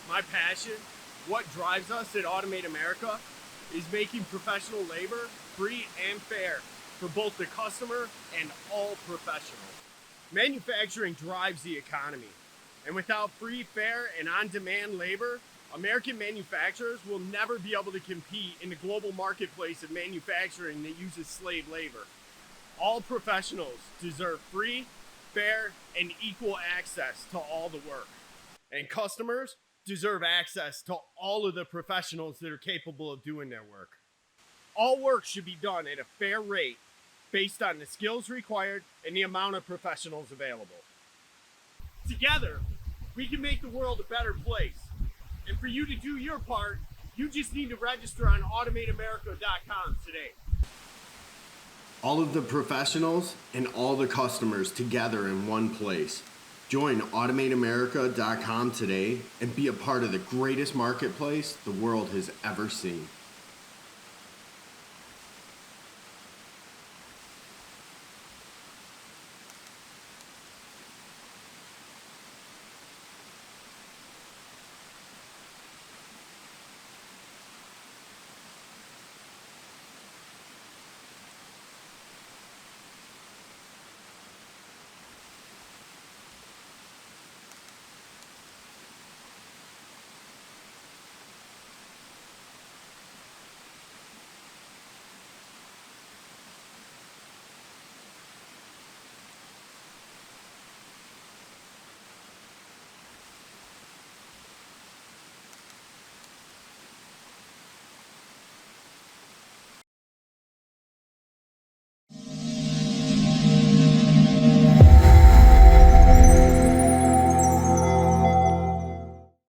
My passion, what drives us at Automate America, is making professional labor free and fair for both the customer and all professionals. Manufacturing drives the economy, and without free, fair, and on-demand labor, American manufacturers will never be able to compete in the global marketplace of manufacturing that uses slave labor. All professionals deserve free, fair, and equal access to all the work. And customers deserve access to all of the professionals that are capable of doing their work. All work should be done at a fair rate based on the skills required and the amount of professionals available. Together, we can make the world a better place. And for you to do your part, you just need to register on automateamerica.com today. All of the professionals and all the customers together in one place. Join automateamerica.com today and be a part of the greatest marketplace the world has ever seen.